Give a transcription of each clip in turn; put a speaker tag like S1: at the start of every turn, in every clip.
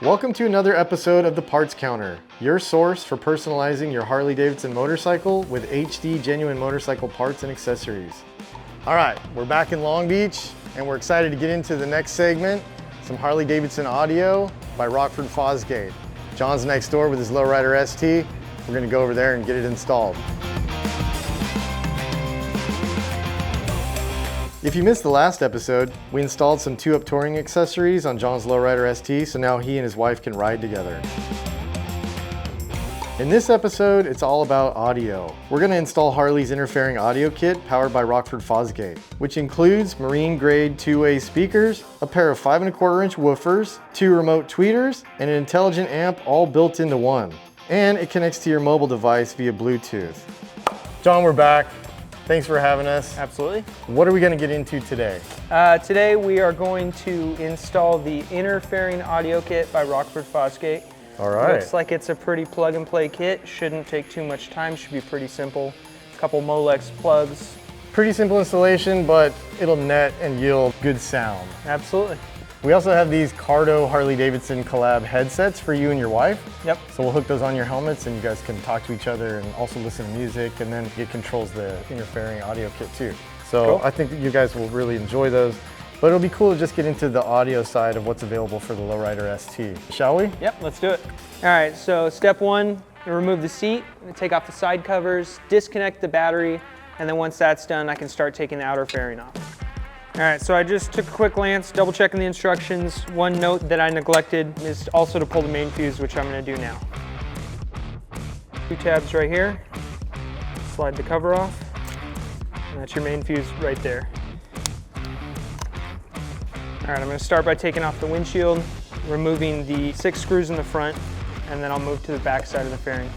S1: Welcome to another episode of the Parts Counter, your source for personalizing your Harley-Davidson motorcycle with HD genuine motorcycle parts and accessories. All right, we're back in Long Beach and we're excited to get into the next segment, some Harley-Davidson audio by Rockford Fosgate. John's next door with his Low Rider ST. We're gonna go over there and get it installed. If you missed the last episode, we installed some 2-up touring accessories on John's Low Rider ST, so now he and his wife can ride together. In this episode, it's all about audio. We're going to install Harley's interfering audio kit powered by Rockford Fosgate, which includes marine-grade 2-way speakers, a pair of 5 1/4-inch woofers, 2 remote tweeters, and an intelligent amp all built into one. And it connects to your mobile device via Bluetooth. John, we're back. Thanks for having us.
S2: Absolutely.
S1: What are we going to get into today?
S2: Today we are going to install the interfering audio kit by Rockford Fosgate.
S1: All right.
S2: Looks like it's a pretty plug and play kit. Shouldn't take too much time, should be pretty simple. A couple Molex plugs.
S1: Pretty simple installation, but it'll net and yield good sound.
S2: Absolutely.
S1: We also have these Cardo Harley-Davidson collab headsets for you and your wife.
S2: Yep.
S1: So we'll hook those on your helmets and you guys can talk to each other and also listen to music, and then it controls the interfering audio kit too. So cool. I think that you guys will really enjoy those. But it'll be cool to just get into the audio side of what's available for the Low Rider ST. Shall we?
S2: Yep, let's do it. All right, so step one, remove the seat, take off the side covers, disconnect the battery, and then once that's done, I can start taking the outer fairing off. All right, so I just took a quick glance, double checking the instructions. One note that I neglected is also to pull the main fuse, which I'm gonna do now. 2 tabs right here, slide the cover off, and that's your main fuse right there. All right, I'm gonna start by taking off the windshield, removing the 6 screws in the front, and then I'll move to the back side of the fairing.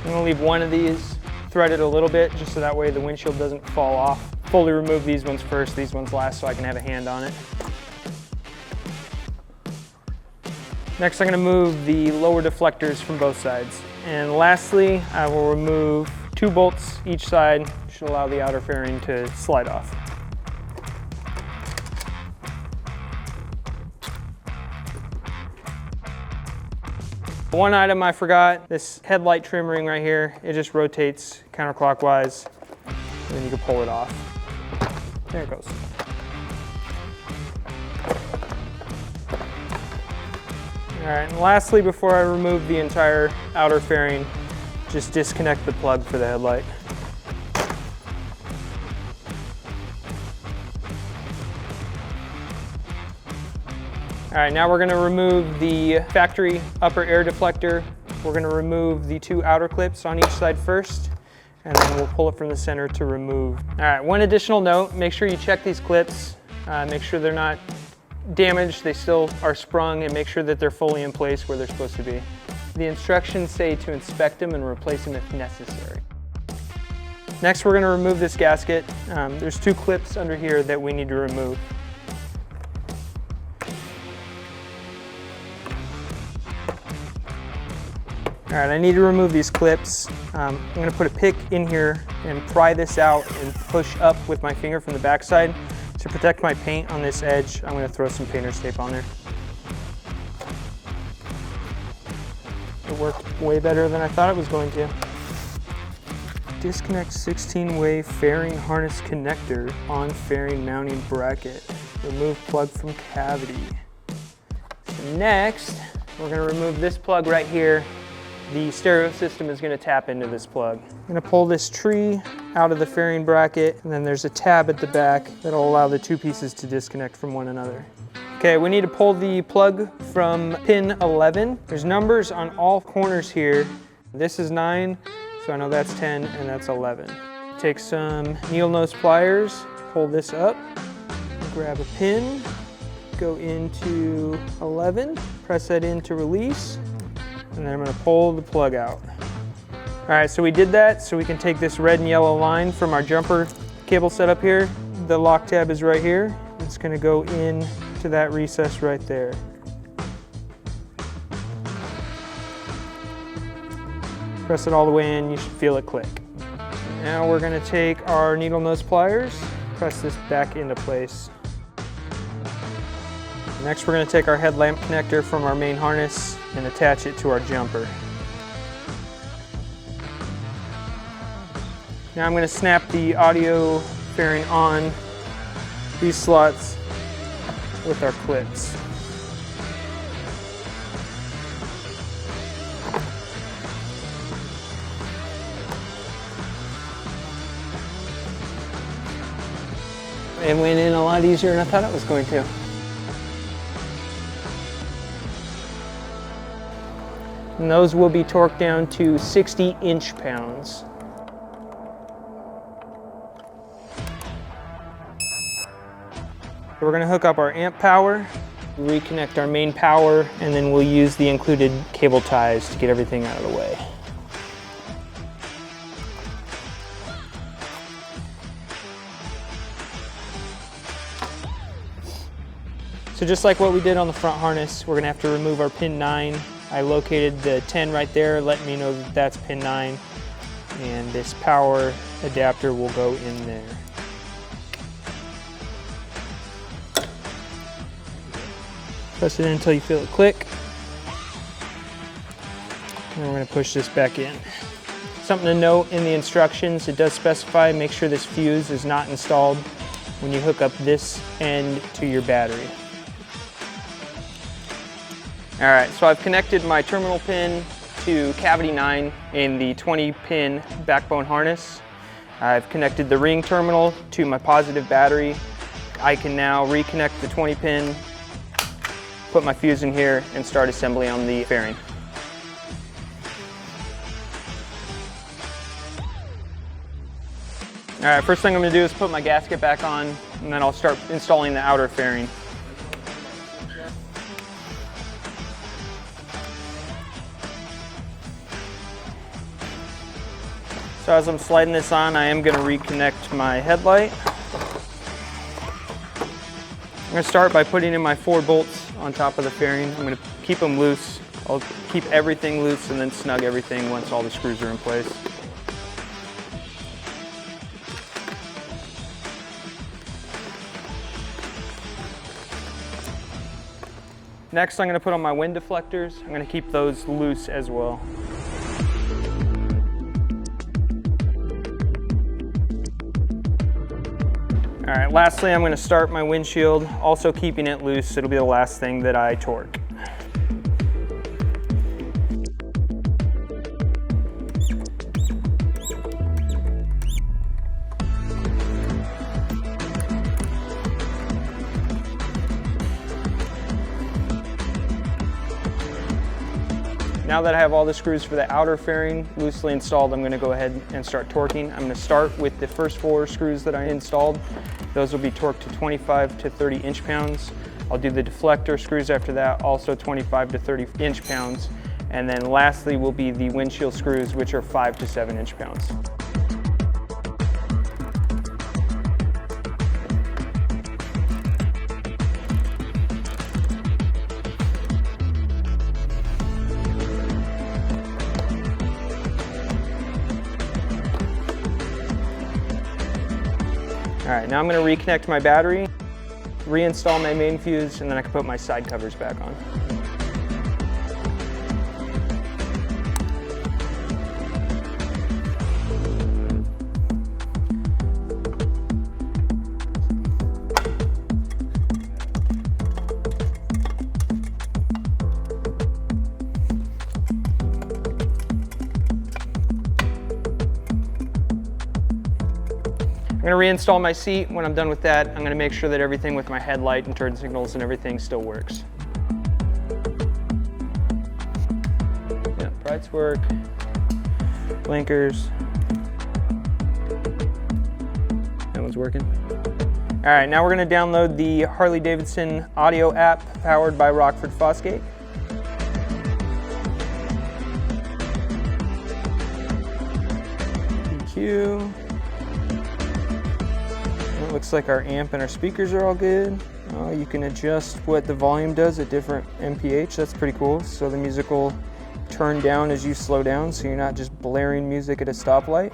S2: I'm gonna leave one of these threaded a little bit, just so that way the windshield doesn't fall off. Fully remove these ones first, these ones last, so I can have a hand on it. Next, I'm gonna move the lower deflectors from both sides. And lastly, I will remove 2 bolts each side, should allow the outer fairing to slide off. One item I forgot, this headlight trim ring right here, it just rotates counterclockwise, and then you can pull it off. There it goes. All right, and lastly, before I remove the entire outer fairing, just disconnect the plug for the headlight. All right, now we're gonna remove the factory upper air deflector. We're gonna remove the 2 outer clips on each side first, and then we'll pull it from the center to remove. All right, one additional note, make sure you check these clips. Make sure they're not damaged, they still are sprung, and make sure that they're fully in place where they're supposed to be. The instructions say to inspect them and replace them if necessary. Next, we're gonna remove this gasket. There's 2 clips under here that we need to remove. All right, I need to remove these clips. I'm gonna put a pick in here and pry this out and push up with my finger from the backside. To protect my paint on this edge, I'm gonna throw some painter's tape on there. It worked way better than I thought it was going to. Disconnect 16-way fairing harness connector on fairing mounting bracket. Remove plug from cavity. So next, we're gonna remove this plug right here. The stereo system is going to tap into this plug. I'm going to pull this tree out of the fairing bracket, and then there's a tab at the back that'll allow the 2 pieces to disconnect from one another. Okay, we need to pull the plug from pin 11. There's numbers on all corners here. This is 9, so I know that's 10, and that's 11. Take some needle nose pliers, pull this up, grab a pin, go into 11, press that in to release, and then I'm gonna pull the plug out. All right, so we did that, so we can take this red and yellow line from our jumper cable set up here. The lock tab is right here. It's gonna go in to that recess right there. Press it all the way in, you should feel it click. Now we're gonna take our needle nose pliers, press this back into place. Next, we're going to take our headlamp connector from our main harness and attach it to our jumper. Now I'm going to snap the audio fairing on these slots with our clips. It went in a lot easier than I thought it was going to. And those will be torqued down to 60 inch-pounds. We're going to hook up our amp power, reconnect our main power, and then we'll use the included cable ties to get everything out of the way. So just like what we did on the front harness, we're going to have to remove our pin 9. I located the 10 right there, letting me know that that's pin 9, and this power adapter will go in there. Press it in until you feel it click. And we're going to push this back in. Something to note in the instructions, it does specify make sure this fuse is not installed when you hook up this end to your battery. All right, so I've connected my terminal pin to cavity 9 in the 20-pin backbone harness. I've connected the ring terminal to my positive battery. I can now reconnect the 20-pin, put my fuse in here, and start assembly on the fairing. All right, first thing I'm gonna do is put my gasket back on, and then I'll start installing the outer fairing. So as I'm sliding this on, I am gonna reconnect my headlight. I'm gonna start by putting in my 4 bolts on top of the fairing. I'm gonna keep them loose. I'll keep everything loose and then snug everything once all the screws are in place. Next, I'm gonna put on my wind deflectors. I'm gonna keep those loose as well. All right, lastly, I'm going to start my windshield, also keeping it loose. It'll be the last thing that I torque. Now that I have all the screws for the outer fairing loosely installed, I'm going to go ahead and start torquing. I'm going to start with the first 4 screws that I installed. Those will be torqued to 25 to 30 inch-pounds. I'll do the deflector screws after that, also 25 to 30 inch-pounds. And then lastly will be the windshield screws, which are 5 to 7 inch-pounds. All right, now I'm going to reconnect my battery, reinstall my main fuse, and then I can put my side covers back on. I'm going to reinstall my seat. When I'm done with that, I'm going to make sure that everything with my headlight and turn signals and everything still works. Yeah, brights work, blinkers. That one's working. All right, now we're going to download the Harley-Davidson audio app powered by Rockford Fosgate. EQ. It looks like our amp and our speakers are all good. You can adjust what the volume does at different MPH. That's pretty cool. So the music will turn down as you slow down, so you're not just blaring music at a stoplight.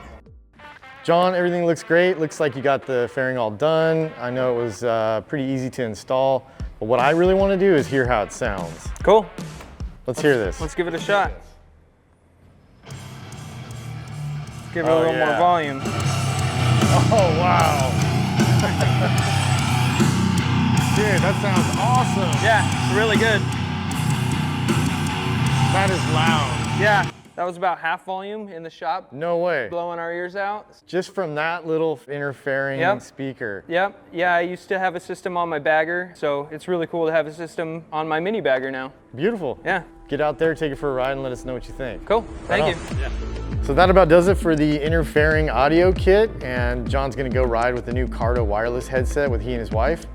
S1: John, everything looks great. Looks like you got the fairing all done. I know it was pretty easy to install. But But what I really want to do is hear how it sounds.
S2: Cool.
S1: Let's hear this.
S2: Let's give it a shot. Give it a little more volume.
S1: Oh, wow. Dude, that sounds awesome.
S2: Yeah, it's really good.
S1: That is loud.
S2: Yeah, that was about half volume in the shop.
S1: No way.
S2: Blowing our ears out.
S1: Just from that little interfering speaker.
S2: Yep, yeah, I used to have a system on my bagger, so it's really cool to have a system on my mini bagger now.
S1: Beautiful.
S2: Yeah.
S1: Get out there, take it for a ride, and let us know what you think.
S2: Cool, thank you.
S1: Yeah. So that about does it for the interfering audio kit, and John's gonna go ride with the new Cardo wireless headset with he and his wife,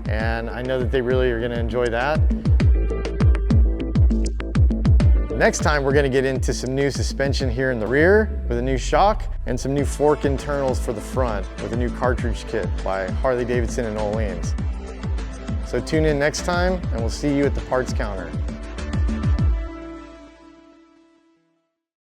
S1: and I know that they really are gonna enjoy that. Next time, we're gonna get into some new suspension here in the rear with a new shock and some new fork internals for the front with a new cartridge kit by Harley-Davidson and Old Williams. So tune in next time, and we'll see you at the parts counter.